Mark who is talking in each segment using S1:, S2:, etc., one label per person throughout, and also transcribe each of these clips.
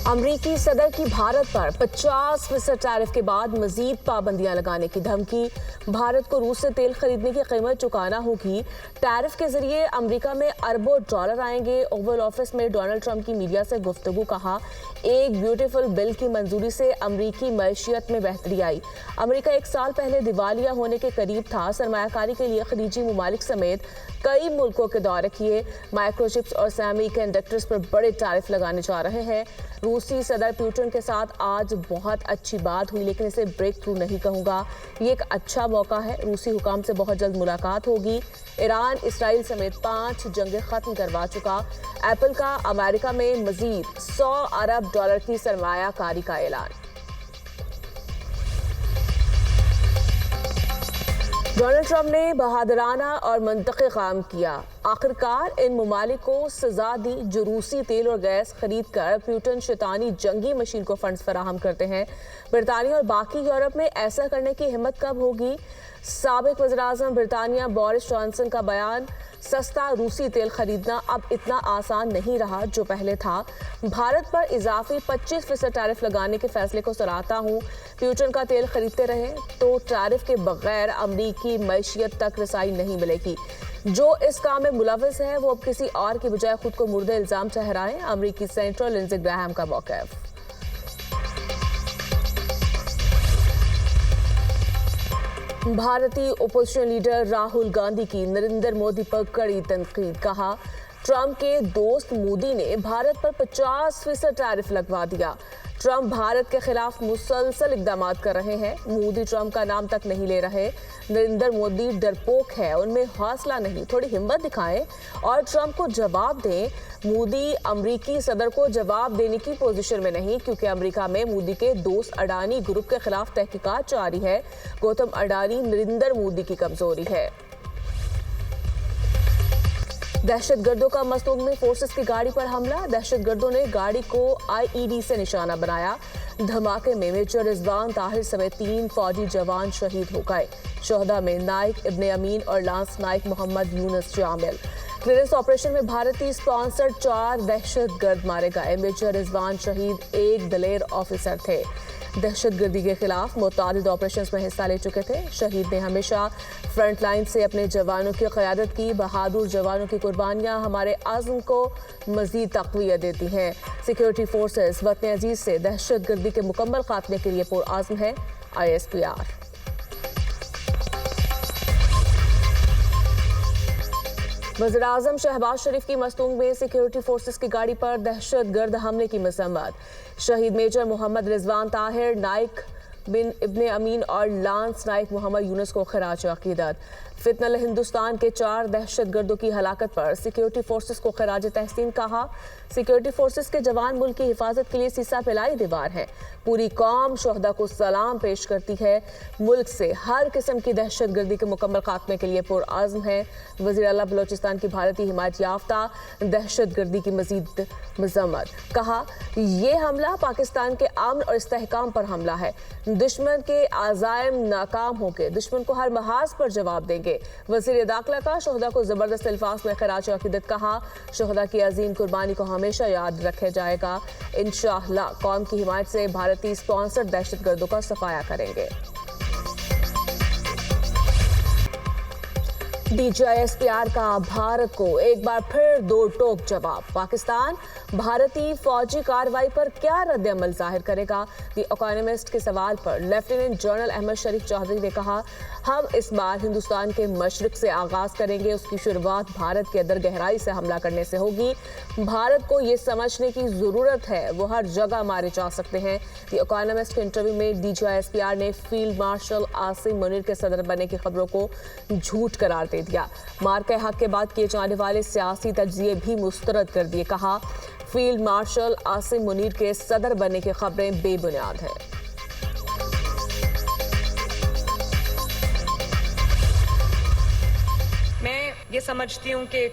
S1: अमरीकी सदर की भारत पर 50% टैरिफ के बाद मजीद पाबंदियां लगाने की धमकी। भारत को रूस से तेल खरीदने की कीमत चुकाना होगी। टैरिफ के जरिए अमेरिका में अरबों डॉलर आएंगे। ओवल ऑफिस में डोनाल्ड ट्रंप की मीडिया से गुफ्तगू। कहा, एक ब्यूटीफुल बिल की मंजूरी से अमरीकी मैशियत में बेहतरी आई। अमरीका 1 साल पहले दिवालिया होने के करीब था। सरमायाकारी के लिए खलीजी ममालिक समेत कई मुल्कों के दौरे किए। माइक्रोचिप्स और सेमी कंडक्टर्स पर बड़े टैरिफ लगाने जा रहे हैं। रूसी सदर पुतिन के साथ आज बहुत अच्छी बात हुई, लेकिन इसे ब्रेक थ्रू नहीं कहूंगा। ये एक अच्छा मौका है। रूसी हुकाम से बहुत जल्द मुलाकात होगी। ईरान इसराइल समेत 5 जंगें खत्म करवा चुका। एप्पल का अमेरिका में मजीद 100 अरब डॉलर की सरमायाकारी का ऐलान। डोनाल्ड ट्रंप ने बहादुराना और मंतक़ी काम किया। आखिरकार इन ममालिक को सजा दी जो रूसी तेल और गैस खरीद कर पुतिन शैतानी जंगी मशीन को फंड्स फराहम करते हैं। ब्रितानिया और बाकी यूरोप में ऐसा करने की हिम्मत कब होगी? साबिक वज़ीर-ए-आज़म ब्रितानिया बोरिस जॉनसन का बयान, सस्ता रूसी तेल खरीदना अब इतना आसान नहीं रहा जो पहले था। भारत पर इजाफी 25% टैरिफ लगाने के फैसले को सराहता हूँ। पुतिन का तेल खरीदते रहे तो टैरिफ के बगैर अमरीकी मैशियत तक रसाई नहीं मिलेगी। जो इस काम में मुलविस है वो अब किसी और की बजाय खुद को मुर्दे इल्जाम ठहराएं। अमरीकी सेनेटर लिंडसे ग्राहम का मौक़िफ़। भारतीय ओपोजिशन लीडर राहुल गांधी की नरेंद्र मोदी पर कड़ी तनकीद। कहा, ट्रंप के दोस्त मोदी ने भारत पर 50% टैरिफ लगवा दिया। ट्रंप भारत के खिलाफ मुसलसल इक़दाम कर रहे हैं। मोदी ट्रंप का नाम तक नहीं ले रहे। नरेंद्र मोदी डरपोक है, उनमें हौसला नहीं, थोड़ी हिम्मत दिखाएं और ट्रंप को जवाब दें। मोदी अमरीकी सदर को जवाब देने की पोजीशन में नहीं, क्योंकि अमेरिका में मोदी के दोस्त अडानी ग्रुप के खिलाफ तहकीकात जारी है। गौतम अडानी नरेंद्र मोदी की कमजोरी है। दहशतगर्दों का मस्तूंग में फोर्सेस की गाड़ी पर हमला। दहशतगर्दों ने गाड़ी को आईईडी से निशाना बनाया। धमाके में मेजर रिजवान ताहिर समेत 3 फौजी जवान शहीद हो गए। शोहदा में नाइक इब्ने अमीन और लांस नाइक मोहम्मद यूनुस शामिल। क्लियरेंस ऑपरेशन में भारतीय स्पॉन्सर्ड 4 दहशतगर्द मारे गए। मेजर रिजवान शहीद, एक दलेर ऑफिसर थे। दहशतगर्दी के खिलाफ मुतादिद ऑपरेशंस में हिस्सा ले चुके थे। शहीद ने हमेशा फ्रंट लाइन से अपने जवानों की क़यादत की। बहादुर जवानों की कुर्बानियां हमारे आज़म को मज़ीद तक़वियत देती हैं। सिक्योरिटी फोर्सेस वतन अजीज से दहशतगर्दी के मुकम्मल खात्मे के लिए पुरआज़्म है। ISPR। वज़ीर-ए-आज़म शहबाज शरीफ की मस्तूंग में सिक्योरिटी फोर्सेस की गाड़ी पर दहशतगर्द हमले की मज़म्मत। शहीद मेजर मोहम्मद रिजवान ताहिर, नाइक बिन इब्ने अमीन और लांस नाइक मोहम्मद यूनुस को खराज अक़ीदत। फितनल हिंदुस्तान के 4 दहशतगर्दों की हलाकत पर सिक्योरिटी फोर्सेस को खराज तहसीन। कहा, सिक्योरिटी फोर्सेस के जवान मुल्क की हिफाजत के लिए सीसा फैलाई दीवार हैं। पूरी कौम शोहदा को सलाम पेश करती है। मुल्क से हर किस्म की दहशतगर्दी के मुकम्मल खात्मे के लिए पुरआज़्म है। वज़ीर आला बलोचिस्तान की भारतीय हिमायत याफ्ता दहशतगर्दी की मज़ीद मज़म्मत। कहा, ये हमला पाकिस्तान के अमन और इस्तेहकाम पर हमला है। दुश्मन के आज़ाइम नाकाम होकर दुश्मन को हर महाज पर जवाब देंगे। वज़ीर दाखिला का शोहदा को जबरदस्त अल्फाज में खराज अक़ीदत। कहा, शोहदा की अजीम कुर्बानी को हमेशा याद रखा जाएगा। इंशाअल्लाह कौम की हिमायत से भारतीय स्पॉन्सर्ड दहशतगर्दों का सफाया करेंगे। DGISPR का भारत को एक बार फिर 2 टोक जवाब। पाकिस्तान भारतीय फौजी कार्रवाई पर क्या रद्द-ए-अमल जाहिर करेगा? द इकोनॉमिस्ट के सवाल पर लेफ्टिनेंट जनरल अहमद शरीफ चौधरी ने कहा, हम इस बार हिंदुस्तान के मशरिक से आगाज करेंगे। उसकी शुरुआत भारत के अंदर गहराई से हमला करने से होगी। भारत को ये समझने की जरूरत है वो हर जगह मारे जा सकते हैं। द इकोनॉमिस्ट के इंटरव्यू में DGISPR ने फील्ड मार्शल आसिम मुनीर के सदर बनने की खबरों को झूठ करार दे दिया। मार्के हक के बाद किए जाने वाले सियासी तज्जिए भी मुस्तरद कर दिए। कहा, फील्ड मार्शल आसिम मुनीर के सदर बनने की खबरें बेबुनियाद हैं।
S2: मैं ये समझती हूँ कि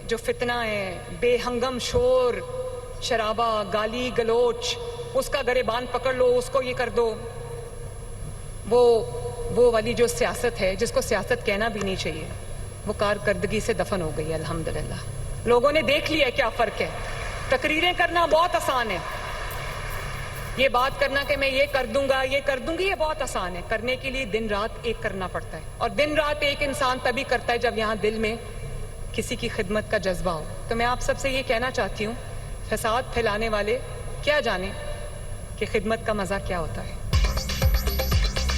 S2: जो फितना है, बेहंगम शोर शराबा, गाली गलोच, उसका गरेबान पकड़ लो, उसको ये कर दो, वो वाली जो सियासत है, जिसको सियासत कहना भी नहीं चाहिए, वो कारकर्दगी से दफन हो गई है अल्हम्दुलिल्लाह। लोगों ने देख लिया क्या फ़र्क है। तकरीरें करना बहुत आसान है, ये बात करना कि मैं ये कर दूंगा, ये कर दूंगी, ये बहुत आसान है। करने के लिए दिन रात एक करना पड़ता है, और दिन रात एक इंसान तभी करता है जब यहाँ दिल में किसी की खिदमत का जज्बा हो। तो मैं आप सबसे ये कहना चाहती हूँ, फसाद फैलाने वाले क्या जाने कि खिदमत का मजा क्या होता है।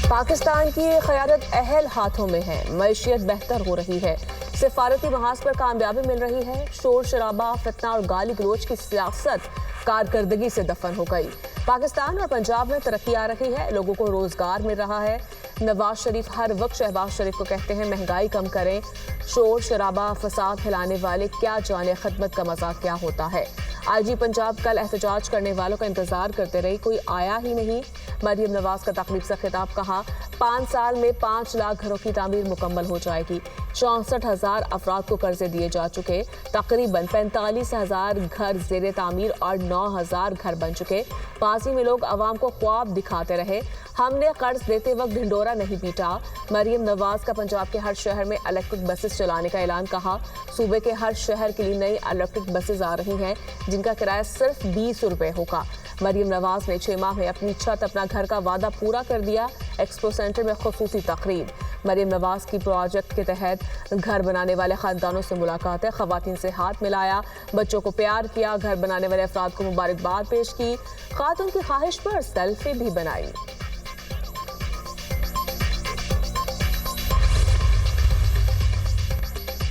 S1: पाकिस्तान की क़यादत अहल हाथों में है, मईशियत बेहतर हो रही है, सिफारती महाज पर कामयाबी मिल रही है, शोर शराबा, फितना और गाली गलोच की सियासत कारकर्दगी से दफन हो गई। पाकिस्तान और पंजाब में तरक्की आ रही है, लोगों को रोजगार मिल रहा है। नवाज शरीफ हर वक्त शहबाज शरीफ को कहते हैं महंगाई कम करें, शोर शराबा फसाद फैलाने वाले क्या जाने खिदमत का मजाक क्या होता है। आईजी पंजाब कल एहतजाज करने वालों का इंतजार करते रही, कोई आया ही नहीं। मरियम नवाज का तकरीब से खिताब, कहा 5 साल में 5 लाख घरों की तामीर मुकम्मल हो जाएगी। 64,000 अफराद को कर्जे दिए जा चुके, तकरीबन 45,000 घर ज़ेरे तामीर और 9,000 घर बन चुके। फांसी में लोग अवाम को ख्वाब दिखाते रहे, हमने कर्ज देते वक्त ढिंडोरा नहीं पीटा। मरियम नवाज का पंजाब के हर शहर में इलेक्ट्रिक बसेस चलाने का ऐलान, कहा सूबे के हर शहर के लिए नई इलेक्ट्रिक बसेस आ रही हैं जिनका किराया सिर्फ 20 रुपए होगा। मरियम नवाज ने 6 माह में अपनी छत अपना घर का वादा पूरा कर दिया। एक्सपो सेंटर में खुसूसी तकरीब, मरियम नवाज की प्रोजेक्ट के तहत घर बनाने वाले खानदानों से मुलाकात है, खवातीन से हाथ मिलाया, बच्चों को प्यार किया, घर बनाने वाले अफराद को मुबारकबाद पेश की, खातून की ख्वाहिश पर सेल्फी भी बनाई।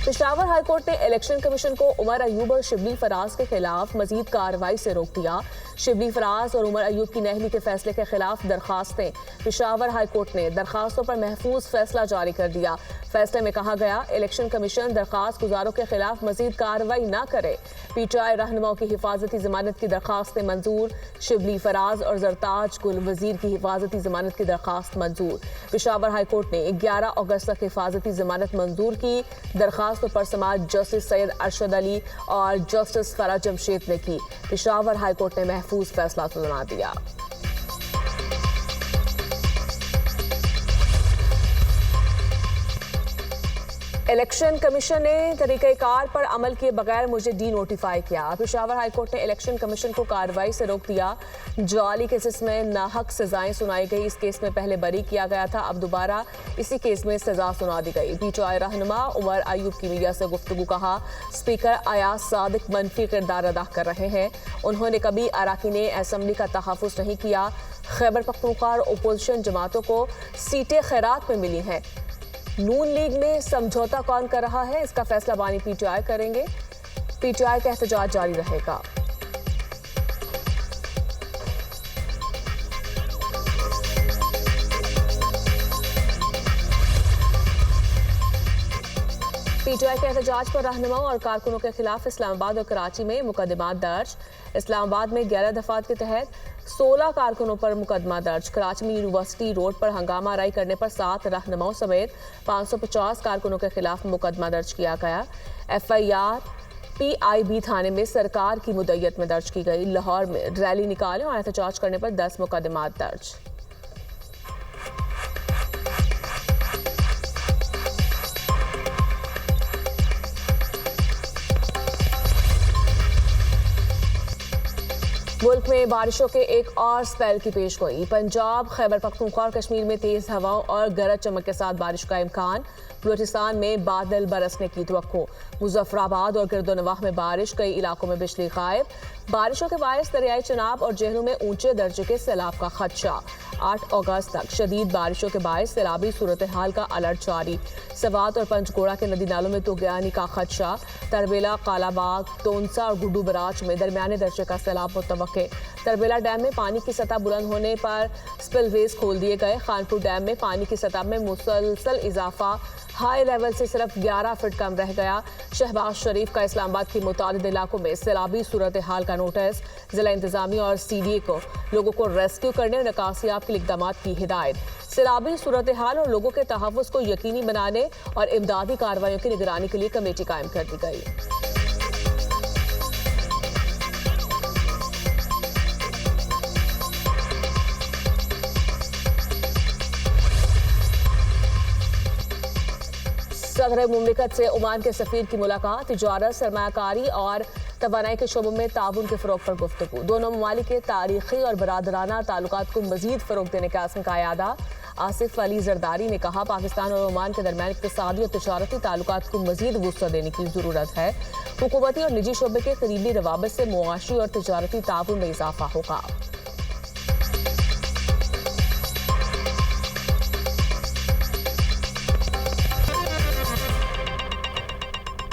S1: पेशावर हाईकोर्ट ने इलेक्शन कमीशन को उमर अयूब और शिबली फराज के खिलाफ मजीद कार्रवाई से रोक दिया। शिबली फराज और उमर अयूब की नहली के फैसले के खिलाफ दरखास्तें, पेशावर हाईकोर्ट ने दरखास्तों पर महफूज फैसला जारी कर दिया। फैसले में कहा गया, इलेक्शन कमीशन दरखास्त गुजारों के खिलाफ मजीद कार्रवाई न करे। पीटीआई रहनुमाओं की हिफाजती जमानत की दरखास्तें मंजूर, शिबली फराज और जरताज गुल वजीर की हिफाजती जमानत की दरखास्त मंजूर। पेशावर हाईकोर्ट ने 11 अगस्त तक हिफाजती जमानत मंजूर की। दरखास्तों पर समाअत जस्टिस सैयद अरशद अली और जस्टिस फरा जमशेद ने की। पेशावर हाईकोर्ट ने महफूज फैसला सुना दिया। इलेक्शन कमीशन ने तरीक़ेकार पर अमल किए बगैर मुझे डी नोटिफाई किया। पेशावर हाईकोर्ट ने इलेक्शन कमीशन को कार्रवाई से रोक दिया। जाली केसेस में नाहक सजाएं सुनाई गई। इस केस में पहले बरी किया गया था, अब दोबारा इसी केस में सजा सुना दी गई। पीटीआई रहनुमा उमर अयूब की मीडिया से गुफ्तगू, कहा स्पीकर अयाज सादिक मनफी किरदार अदा कर रहे हैं, उन्होंने कभी अराकीन असम्बली का तहफ़्फ़ुज़ नहीं किया। खैबर पख्तूनख्वा और अपोजिशन जमातों को सीटें खैरात में मिली हैं। नून लीग में समझौता कौन कर रहा है, इसका फैसला बानी पीटीआई करेंगे। पीटीआई का एहतजाज जारी रहेगा। पीटीआई के एहतजाज पर रहनुमाओं और कारकुनों के खिलाफ इस्लामाबाद और कराची में मुकदमात दर्ज। इस्लामाबाद में 11 दफात के तहत 16 कारकुनों पर मुकदमा दर्ज। कराची में यूनिवर्सिटी रोड पर हंगामा आराई करने पर 7 रहनुमाओं समेत 550 कारकुनों के खिलाफ मुकदमा दर्ज किया गया। FIR PIB थाने में सरकार की मुद्दत में दर्ज की गई। लाहौर में रैली निकाले और एहतजाज करने पर 10 मुकदमात दर्ज। मुल्क में बारिशों के एक और स्पेल की पेशगोई। पंजाब, खैबर पख्तूनख्वा और कश्मीर में तेज हवाओं और गरज चमक के साथ बारिश का इम्कान। बलूचिस्तान में बादल बरसने की तवक्को। मुजफ्फराबाद और गिरदोनवाह में बारिश, कई इलाकों में बिजली गायब। बारिशों के बायस दरियाई चनाब और जेहलू में ऊंचे दर्जे के सैलाब का खदशा। 8 अगस्त तक शदीद बारिशों के बायस सैलाबी सूरत हाल का अलर्ट जारी। सवात और पंचगोड़ा के नदी नालों में तुगयानी का खदशा। तरबेला, कालाबाग, तोनसा और गुड्डू बराज में दरमियाने दर्जे का सैलाब मुतवक्के। तरबेला डैम में पानी की सतह बुलंद होने पर स्पिलवेज खोल दिए गए। खानपुर डैम में पानी की सतह में मुसलसल इजाफा, हाई लेवल से सिर्फ 11 फीट कम रह गया। शहबाज शरीफ का इस्लामाबाद के मुतालिद इलाकों में सैलाबी सूरत हाल का नोटिस। जिला इंतजामिया और CDA को लोगों को रेस्क्यू करने और निकासियाब के इक़दाम की हिदायत। सैलाबी सूरत हाल और लोगों के तहफ़्फ़ुज़ को यकीनी बनाने और इमदादी कार्रवाइयों की निगरानी के लिए कमेटी कायम कर दी गई। सदर मुमलिकत से ओमान के सफीर की मुलाकात। तिजारत, सरमायाकारी और तवानाई के शोबों में ताउन के फ़रोग़ पर गुफ्तगू। दोनों ममालिक के तारीख़ी और बरादराना ताल्लुकात को मज़ीद फ़रोग़ देने का अज़्म का यादा। आसिफ अली जरदारी ने कहा, पाकिस्तान और ओमान के दरमियान इक़्तिसादी और तिजारती ताल्लुकात को मज़ीद वुसअत देने की ज़रूरत है। हुकूमती और निजी शोबे के करीबी रवाबित से मुआशी और तिजारती ताउन में इजाफा होगा।